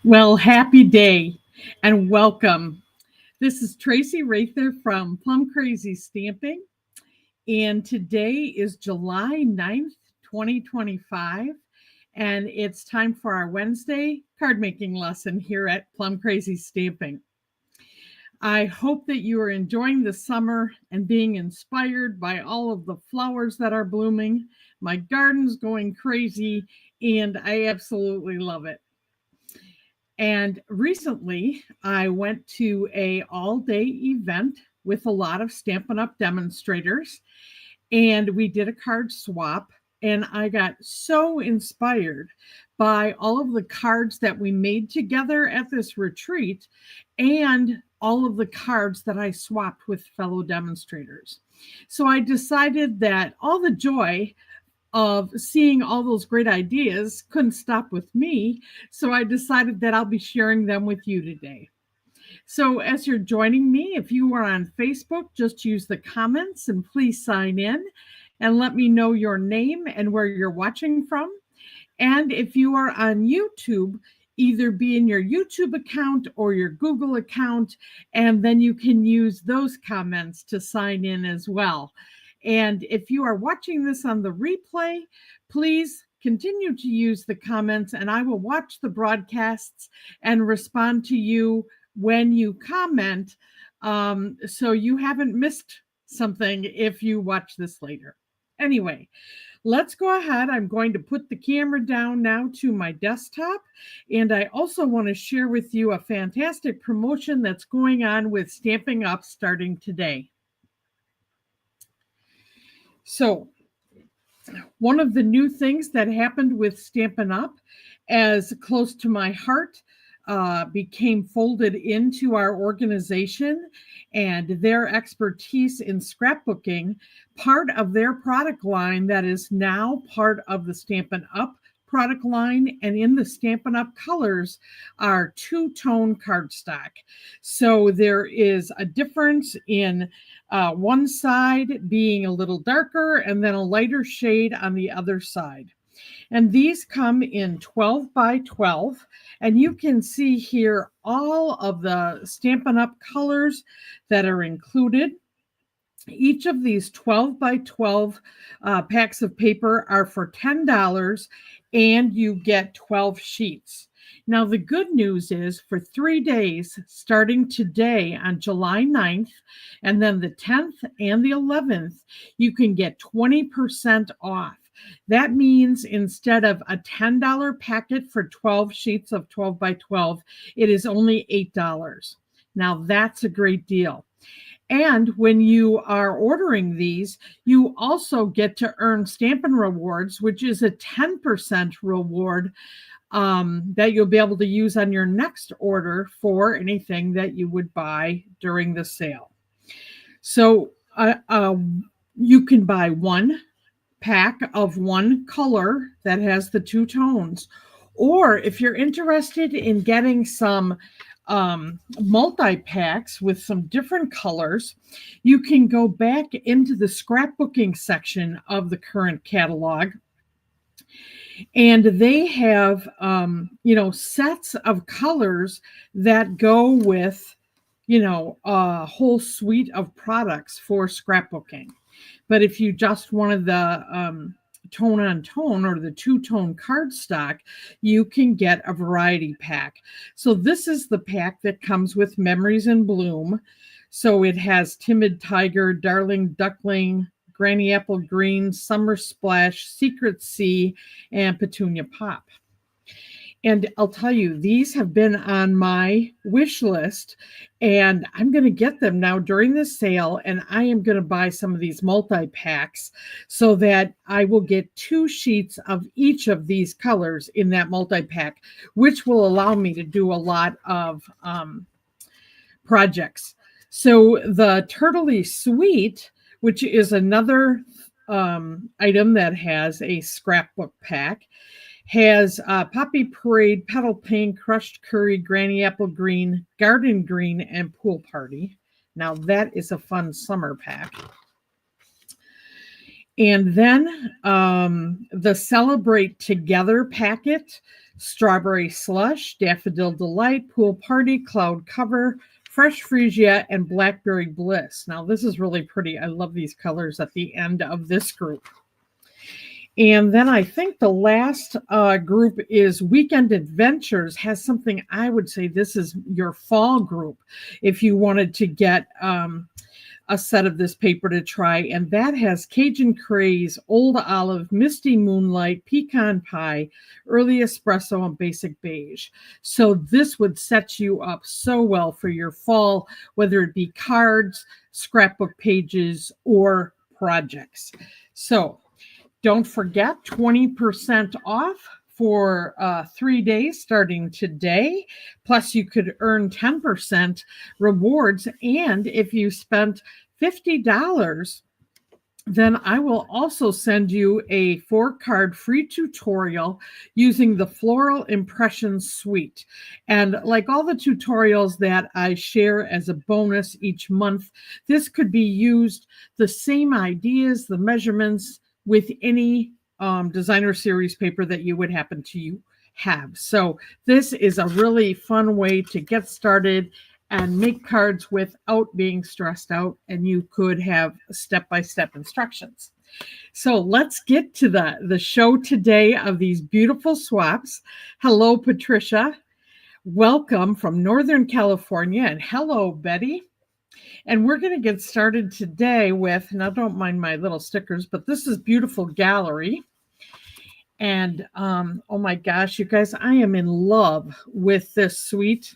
Well, happy day and welcome. This is Traci Raether from Plum Crazy Stamping, and today is July 9th, 2025, and it's time for our Wednesday card making lesson here at Plum Crazy Stamping. I hope that you are enjoying the summer and being inspired by all of the flowers that are blooming. My garden's going crazy, and I absolutely love it. And recently, I went to a all-day event with a lot of Stampin' Up! Demonstrators, and we did a card swap. And I got so inspired by all of the cards that we made together at this retreat and all of the cards that I swapped with fellow demonstrators. So I decided that all the joy of seeing all those great ideas couldn't stop with me. So I decided that I'll be sharing them with you today. So as you're joining me, if you are on Facebook, just use the comments and please sign in and let me know your name and where you're watching from. And if you are on YouTube, either be in your YouTube account or your Google account, and then you can use those comments to sign in as well. And if you are watching this on the replay, please continue to use the comments, and I will watch the broadcasts and respond to you when you comment, so you haven't missed something if you watch this later. Anyway, let's go ahead. I'm going to put the camera down now to my desktop. And I also want to share with you a fantastic promotion that's going on with Stamping Up starting today. So, one of the new things that happened with Stampin' Up, as close to my heart, became folded into our organization, and their expertise in scrapbooking, part of their product line that is now part of the Stampin' Up product line, and in the Stampin' Up colors are two-tone cardstock. So there is a difference in one side being a little darker and then a lighter shade on the other side. And these come in 12 by 12. And you can see here all of the Stampin' Up! Colors that are included. Each of these 12 by 12 packs of paper are for $10, and you get 12 sheets. Now, the good news is for 3 days, starting today on July 9th, and then the 10th and the 11th, you can get 20% off. That means instead of a $10 packet for 12 sheets of 12 by 12, it is only $8. Now, that's a great deal. And when you are ordering these, you also get to earn Stampin' Rewards, which is a 10% reward that you'll be able to use on your next order for anything that you would buy during the sale. So you can buy one pack of one color that has the two tones. Or if you're interested in getting some multi-packs with some different colors, you can go back into the scrapbooking section of the current catalog, and they have sets of colors that go with a whole suite of products for scrapbooking. But if you just wanted the tone on tone or the two-tone cardstock, you can get a variety pack. So this is the pack that comes with Memories in Bloom. So it has Timid Tiger, Darling Duckling, Granny Apple Green, Summer Splash, Secret Sea, and Petunia Pop. And I'll tell you, these have been on my wish list, and I'm going to get them now during the sale, and I am going to buy some of these multi-packs so that I will get 2 sheets of each of these colors in that multi-pack, which will allow me to do a lot of projects. So the Turtley Suite, which is another item that has a scrapbook pack, has Poppy Parade, Petal Pink, Crushed Curry, Granny Apple Green, Garden Green, and Pool Party. Now that is a fun summer pack. And then the Celebrate Together packet Strawberry Slush, Daffodil Delight, Pool Party, Cloud Cover, Fresh Freesia, and Blackberry Bliss. Now, this is really pretty. I love these colors at the end of this group. And then I think the last group is Weekend Adventures, has something I would say this is your fall group if you wanted to get a set of this paper to try. And that has Cajun Craze, Old Olive, Misty Moonlight, Pecan Pie, Early Espresso, and Basic Beige. So this would set you up so well for your fall, whether it be cards, scrapbook pages, or projects. So don't forget, 20% off for 3 days starting today. Plus, you could earn 10% rewards. And if you spent $50, then I will also send you a 4-card free tutorial using the Floral Impressions Suite. And like all the tutorials that I share as a bonus each month, this could be used, the same ideas, the measurements, with any designer series paper that you would happen to have. So this is a really fun way to get started and make cards without being stressed out, and you could have step-by-step instructions. So let's get to the show today of these beautiful swaps. Hello, Patricia. Welcome from Northern California, and hello, Betty. And we're going to get started today with, now don't mind my little stickers, but this is Beautiful Gallery. And oh my gosh, you guys, I am in love with this suite.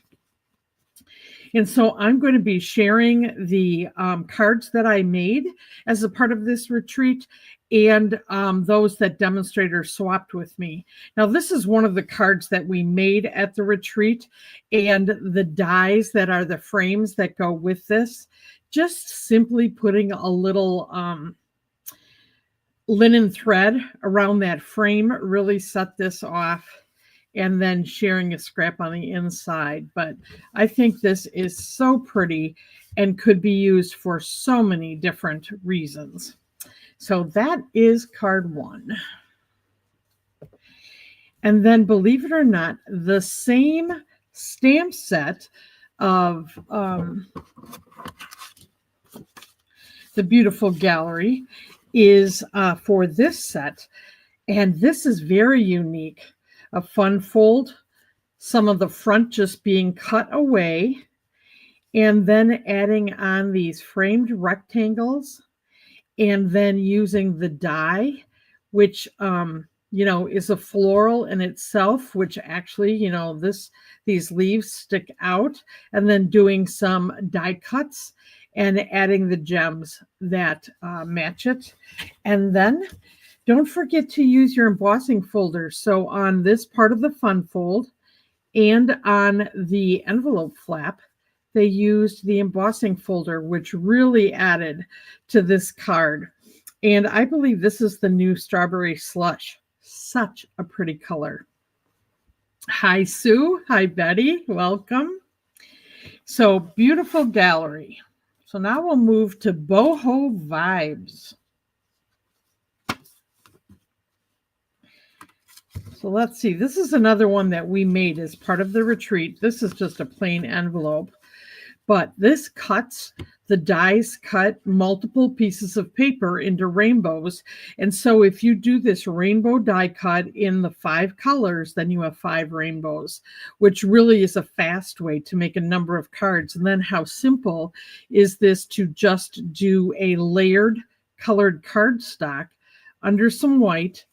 And so I'm going to be sharing the cards that I made as a part of this retreat, and those that demonstrators swapped with me. Now, this is one of the cards that we made at the retreat, and the dies that are the frames that go with this, just simply putting a little linen thread around that frame really set this off, and then sharing a scrap on the inside. But I think this is so pretty and could be used for so many different reasons. So that is card 1. And then, believe it or not, the same stamp set of the Beautiful Gallery is for this set. And this is very unique. A fun fold, some of the front just being cut away, and then adding on these framed rectangles, and then using the die, which is a floral in itself, which actually, these leaves stick out, and then doing some die cuts and adding the gems that match it. And then don't forget to use your embossing folder. So on this part of the fun fold and on the envelope flap, they used the embossing folder, which really added to this card. And I believe this is the new Strawberry Slush. Such a pretty color. Hi, Sue. Hi, Betty. Welcome. So, Beautiful Gallery. So now we'll move to Boho Vibes. So let's see. This is another one that we made as part of the retreat. This is just a plain envelope. But this cuts, the dies cut multiple pieces of paper into rainbows. And so if you do this rainbow die cut in the 5 colors, then you have 5 rainbows, which really is a fast way to make a number of cards. And then how simple is this to just do a layered colored cardstock under some white,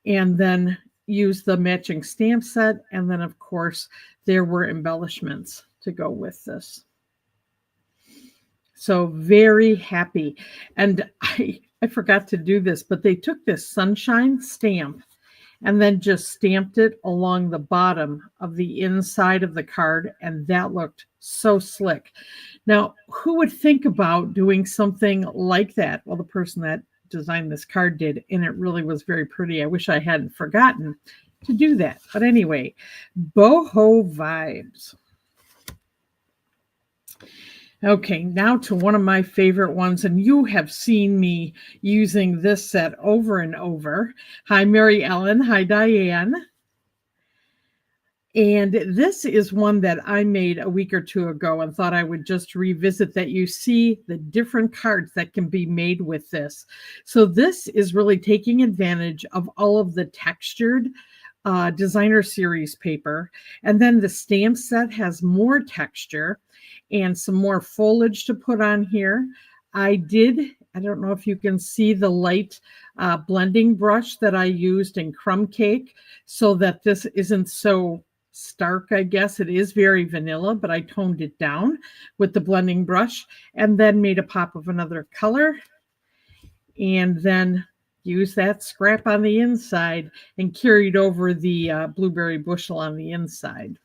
and then use the matching stamp set. And then, of course, there were embellishments to go with this. So very happy. And I forgot to do this, but they took this sunshine stamp and then just stamped it along the bottom of the inside of the card, and that looked so slick. Now, who would think about doing something like that? Well, the person that designed this card did, and it really was very pretty. I wish I hadn't forgotten to do that. But anyway, Boho Vibes. Okay, now to one of my favorite ones, and you have seen me using this set over and over. Hi, Mary Ellen. Hi, Diane. And this is one that I made a week or two ago and thought I would just revisit, that you see the different cards that can be made with this. So this is really taking advantage of all of the textured designer series paper. And then the stamp set has more texture and some more foliage to put on here. I don't know if you can see the light blending brush that I used in Crumb Cake, so that this isn't so stark, I guess. It is very vanilla, but I toned it down with the blending brush and then made a pop of another color and then use that scrap on the inside and carried over the blueberry bushel on the inside.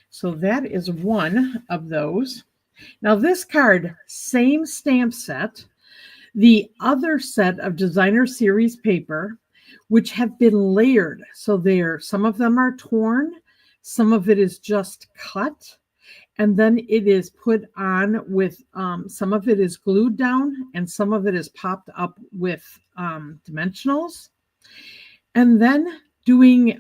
So that is one of those. Now this card, same stamp set, the other set of designer series paper, which have been layered. So some of them are torn, some of it is just cut, and then it is put on with, some of it is glued down and some of it is popped up with dimensionals. And then doing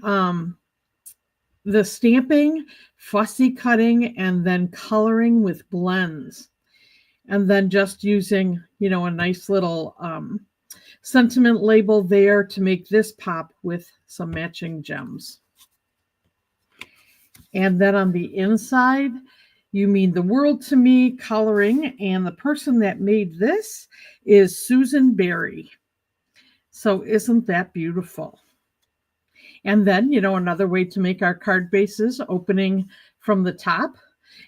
the stamping, fussy cutting, and then coloring with blends. And then just using, a nice little sentiment label there to make this pop with some matching gems. And then on the inside, You Mean the World to Me coloring, and the person that made this is Susan Berry. So isn't that beautiful? And then, another way to make our card bases, opening from the top.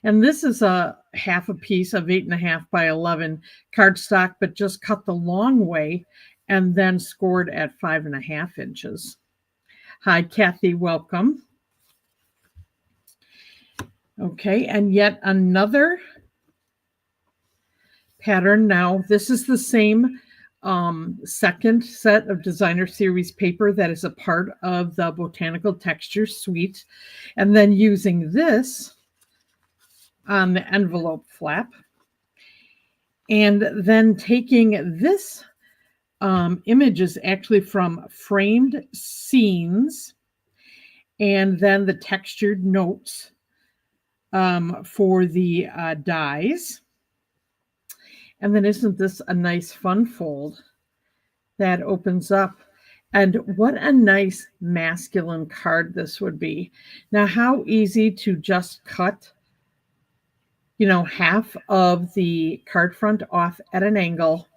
And this is a half a piece of 8.5 by 11 cardstock, but just cut the long way and then scored at 5.5 inches. Hi, Kathy, welcome. Okay, and yet another pattern. Now, this is the same second set of designer series paper that is a part of the Botanical Texture Suite. And then using this on the envelope flap. And then taking this image is actually from Framed Scenes, and then the textured notes for the dies. And then isn't this a nice fun fold that opens up? And what a nice masculine card this would be. Now, how easy to just cut, half of the card front off at an angle,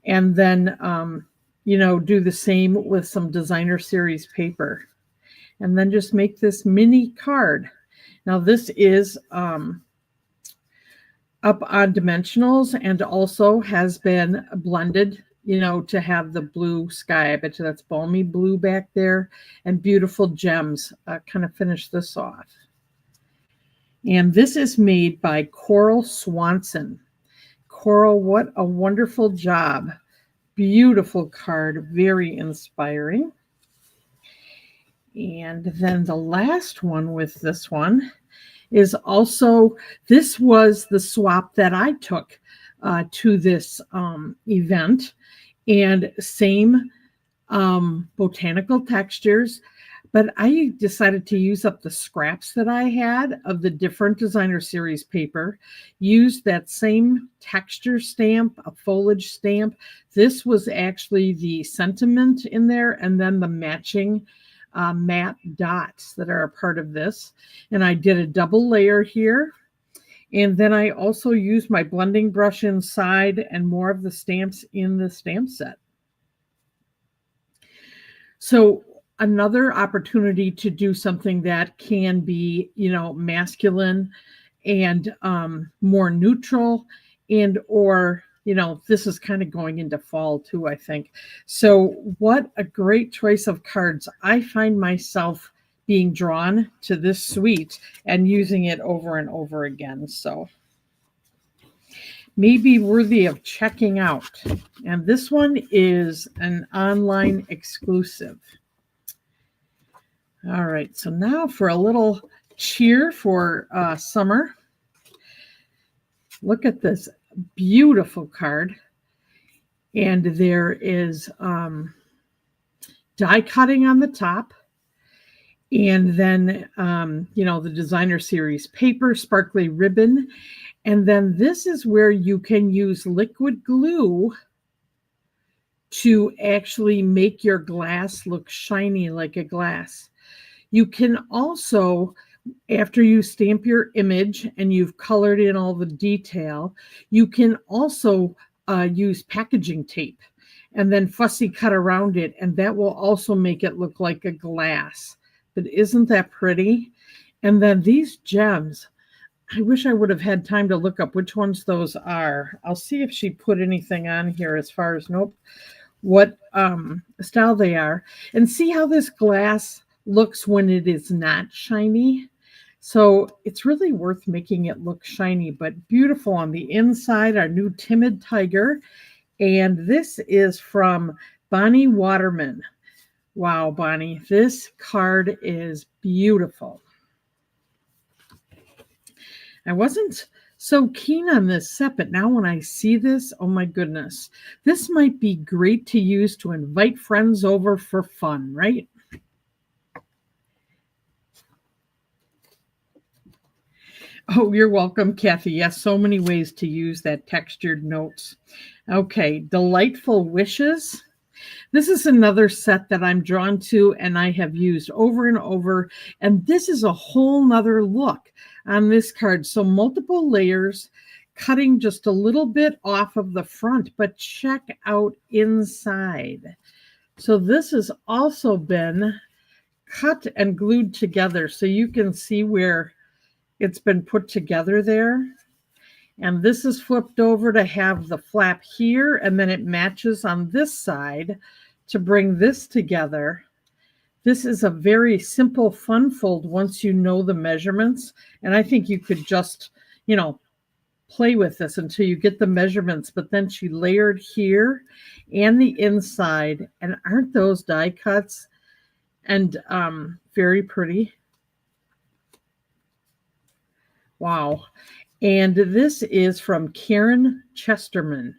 and then, do the same with some designer series paper. And then just make this mini card. Now, this is up on dimensionals and also has been blended, to have the blue sky. I bet you that's balmy blue back there, and beautiful gems kind of finish this off. And this is made by Coral Swanson. Coral, what a wonderful job. Beautiful card, very inspiring. And then the last one with this one is also, this was the swap that I took to this event, and same botanical textures, but I decided to use up the scraps that I had of the different designer series paper, use that same texture stamp, a foliage stamp. This was actually the sentiment in there, and then the matching matte dots that are a part of this. And I did a double layer here. And then I also used my blending brush inside and more of the stamps in the stamp set. So another opportunity to do something that can be, masculine and more neutral, and or, this is kind of going into fall too, I think. So what a great choice of cards. I find myself being drawn to this suite and using it over and over again. So maybe worthy of checking out. And this one is an online exclusive. All right, so now for a little cheer for summer. Look at this beautiful card. And there is die cutting on the top. And then, the designer series paper, sparkly ribbon. And then this is where you can use liquid glue to actually make your glass look shiny like a glass. You can also, after you stamp your image and you've colored in all the detail, you can also use packaging tape and then fussy cut around it, and that will also make it look like a glass. But isn't that pretty? And then these gems, I wish I would have had time to look up which ones those are. I'll see if she put anything on here as far as, nope, what style they are, and see how this glass looks when it is not shiny. So it's really worth making it look shiny, but beautiful on the inside. Our new Timid Tiger. And this is from Bonnie Waterman. Wow, Bonnie, this card is beautiful. I wasn't so keen on this set, but now when I see this, oh my goodness, this might be great to use to invite friends over for fun, right? Oh, you're welcome, Kathy. Yes, so many ways to use that textured notes. Okay, Delightful Wishes. This is another set that I'm drawn to and I have used over and over. And this is a whole nother look on this card. So multiple layers, cutting just a little bit off of the front, but check out inside. So this has also been cut and glued together. So you can see where it's been put together there. And this is flipped over to have the flap here, and then it matches on this side to bring this together. This is a very simple fun fold once you know the measurements. And I think you could just, play with this until you get the measurements. But then she layered here and the inside. And aren't those die cuts? And very pretty. Wow. And this is from Karen Chesterman.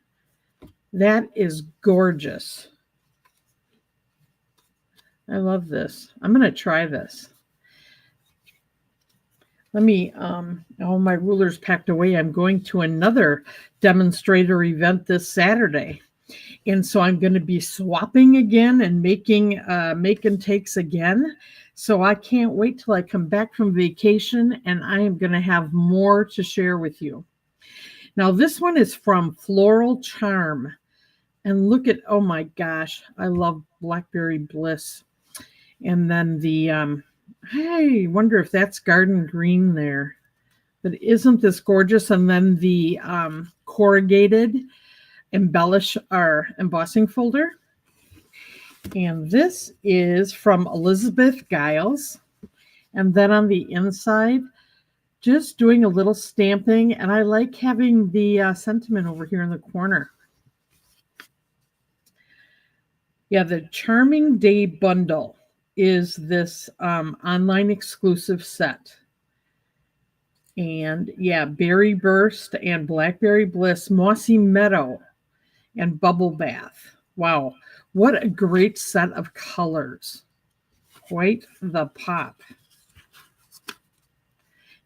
That is gorgeous. I love this. I'm going to try this. Let me, my ruler's packed away. I'm going to another demonstrator event this Saturday. And so I'm going to be swapping again and making make and takes again. So I can't wait till I come back from vacation, and I am going to have more to share with you. Now, this one is from Floral Charm. And look at, oh my gosh, I love Blackberry Bliss. And then the, I wonder if that's Garden Green there. But isn't this gorgeous? And then the corrugated embossing folder. And this is from Elizabeth Giles. And then on the inside, just doing a little stamping. And I like having the sentiment over here in the corner. Yeah, the Charming Day Bundle is this online exclusive set. And yeah, Berry Burst and Blackberry Bliss, Mossy Meadow, and Bubble Bath. Wow, what a great set of colors. Quite the pop.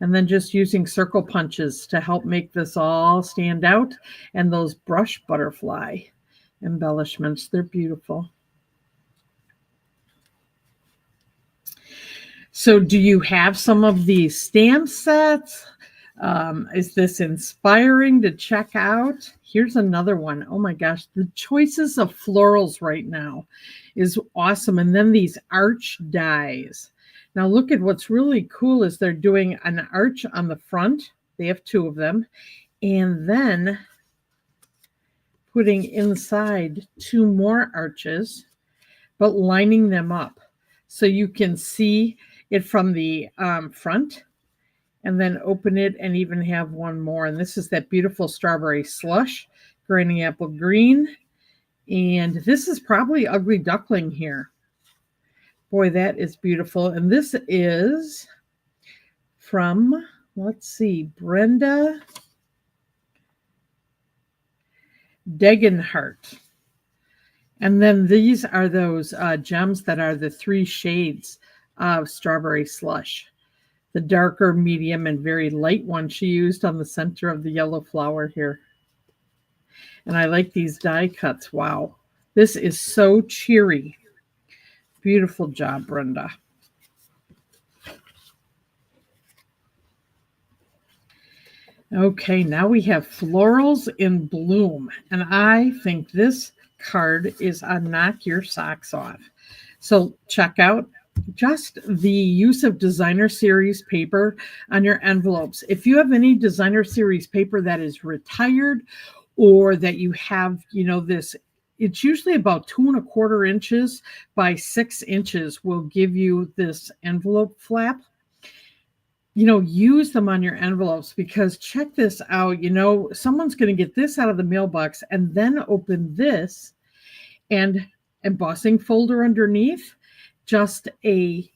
And then just using circle punches to help make this all stand out. And those brush butterfly embellishments, they're beautiful. So do you have some of these stamp sets? Is this inspiring to check out? Here's another one. Oh my gosh, the choices of florals right now is awesome. And then these arch dies. Now look at what's really cool is they're doing an arch on the front. They have two of them. And then putting inside two more arches, but lining them up. So you can see it from the front, and then open it and even have one more. And this is that beautiful strawberry slush, granny apple green. And this is probably Ugly Duckling here. Boy, that is beautiful. And this is from, let's see, Brenda Degenhart. And then these are those gems that are the 3 shades strawberry slush. The darker, medium, and very light one she used on the center of the yellow flower here. And I like these die cuts. Wow. This is so cheery. Beautiful job, Brenda. Okay, now we have Florals in Bloom. And I think this card is a knock your socks off. So check out just the use of designer series paper on your envelopes. If you have any designer series paper that is retired, or that you have, this, it's usually about 2¼ inches by 6 inches will give you this envelope flap. Use them on your envelopes, because check this out. Someone's going to get this out of the mailbox and then open this and embossing folder underneath, just a,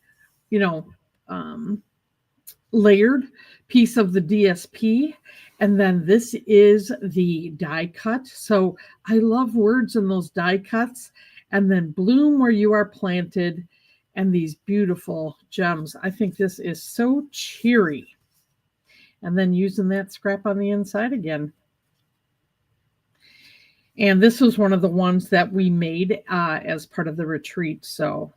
layered piece of the DSP. And then this is the die cut. So I love words in those die cuts. And then bloom where you are planted, and these beautiful gems. I think this is so cheery. And then using that scrap on the inside again. And this was one of the ones that we made as part of the retreat. So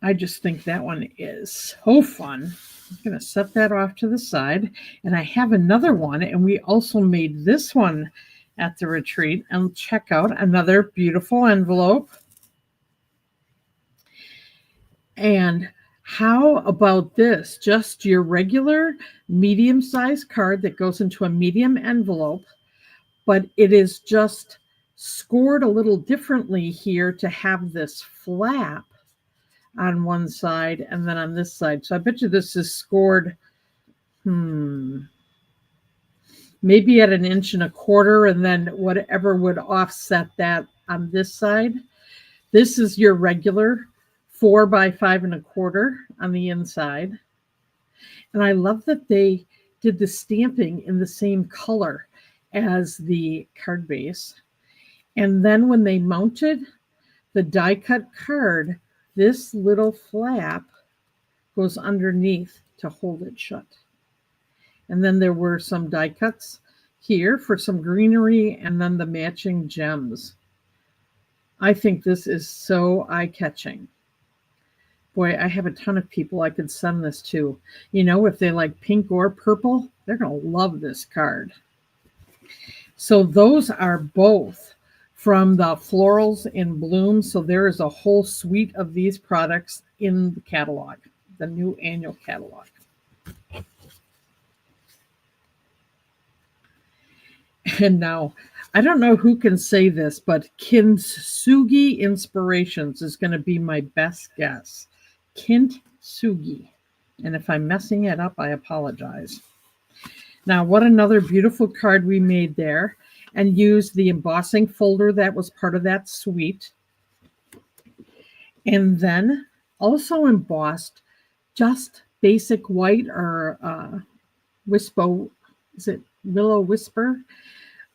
I just think that one is so fun. I'm going to set that off to the side. And I have another one, and we also made this one at the retreat. And check out another beautiful envelope. And how about this? Just your regular medium-sized card that goes into a medium envelope, but it is just scored a little differently here to have this flap on one side and then on this side. So I bet you this is scored, maybe at 1¼ inch, and then whatever would offset that on this side. This is your regular 4 by 5¼ on the inside. And I love that they did the stamping in the same color as the card base. And then when they mounted the die cut card, this little flap goes underneath to hold it shut. And then there were some die cuts here for some greenery, and then the matching gems. I think this is so eye-catching. Boy, I have a ton of people I could send this to. If they like pink or purple, they're going to love this card. So those are both from the Florals in Bloom. So there is a whole suite of these products in the catalog, the new annual catalog. And now, I don't know who can say this, but Kintsugi Inspirations is going to be my best guess. Kintsugi. And if I'm messing it up, I apologize. Now, what another beautiful card we made there, and used the embossing folder that was part of that suite. And then also embossed just basic white, or Willow Whisper?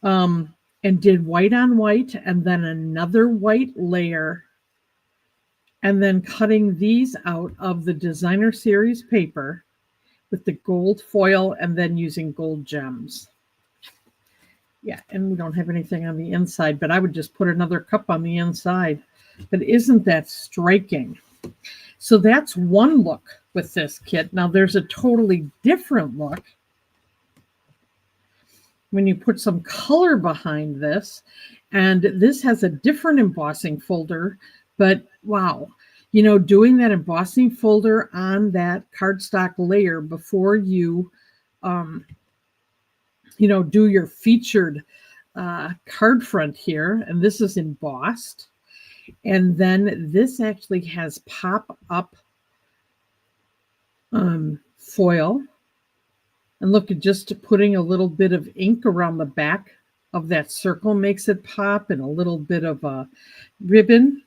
And did white on white, and then another white layer, and then cutting these out of the designer series paper with the gold foil, and then using gold gems. Yeah, and we don't have anything on the inside, but I would just put another cup on the inside. But isn't that striking? So that's one look with this kit. Now there's a totally different look when you put some color behind this. And this has a different embossing folder, but wow, doing that embossing folder on that cardstock layer before you, do your featured card front here. And this is embossed. And then this actually has pop-up foil. And look, at just putting a little bit of ink around the back of that circle makes it pop, and a little bit of a ribbon.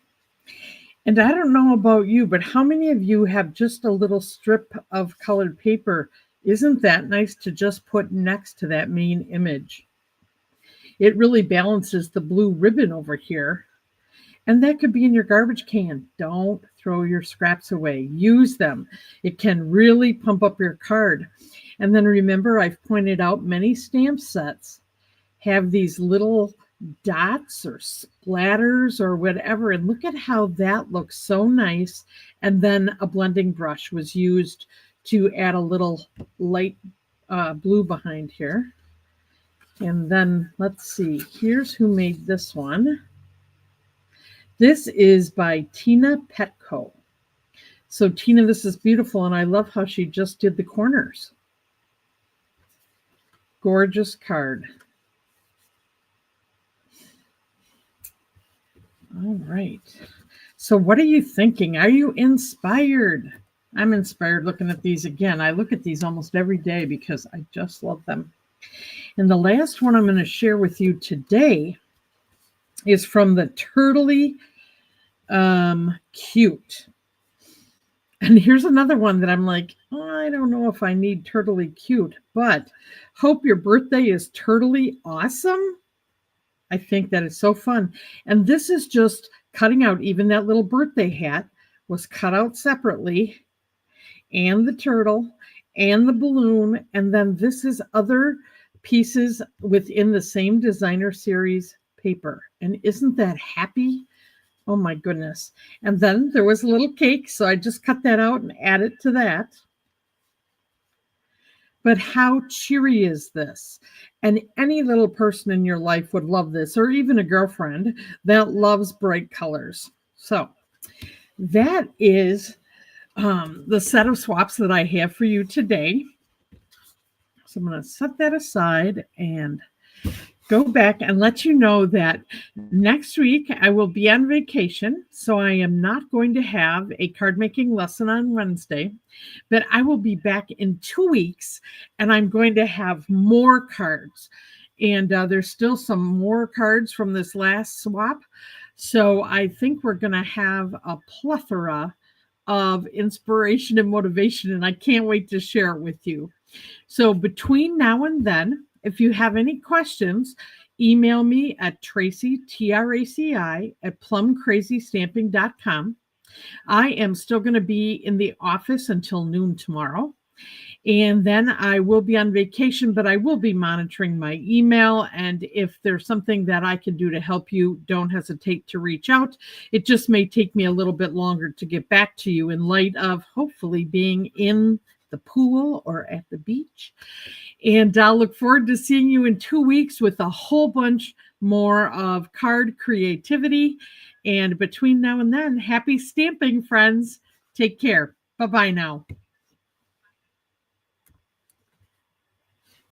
And I don't know about you, but how many of you have just a little strip of colored paper? Isn't that nice to just put next to that main image? It really balances the blue ribbon over here. And that could be in your garbage can. Don't throw your scraps away. Use them. It can really pump up your card. And then remember, I've pointed out many stamp sets have these little dots or splatters or whatever. And look at how that looks so nice. And then a blending brush was used to add a little light blue behind here. And then let's see, here's who made this one. This is by Tina Petco. So Tina, this is beautiful, and I love how she just did the corners. Gorgeous card. All right. So what are you thinking? Are you inspired? I'm inspired looking at these again. I look at these almost every day because I just love them. And the last one I'm going to share with you today is from the Turtley Cute. And here's another one that I'm like, oh, I don't know if I need Turtley Cute, but hope your birthday is turtly awesome. I think that is so fun. And this is just cutting out, even that little birthday hat was cut out separately, and the turtle and the balloon. And then this is other pieces within the same designer series paper. And isn't that happy? Oh my goodness. And then there was a little cake, so I just cut that out and added to that. But how cheery is this? And any little person in your life would love this, or even a girlfriend that loves bright colors. So that is the set of swaps that I have for you today. So I'm going to set that aside and go back and let you know that next week I will be on vacation. So I am not going to have a card making lesson on Wednesday, but I will be back in 2 weeks and I'm going to have more cards. And there's still some more cards from this last swap. So I think we're going to have a plethora of inspiration and motivation, and I can't wait to share it with you. So between now and then, if you have any questions, email me at Traci, Traci, at plumcrazystamping.com. I am still going to be in the office until noon tomorrow. And then I will be on vacation, but I will be monitoring my email. And if there's something that I can do to help you, don't hesitate to reach out. It just may take me a little bit longer to get back to you in light of hopefully being in the pool or at the beach. And I'll look forward to seeing you in 2 weeks with a whole bunch more of card creativity. And between now and then, happy stamping, friends. Take care. Bye-bye now.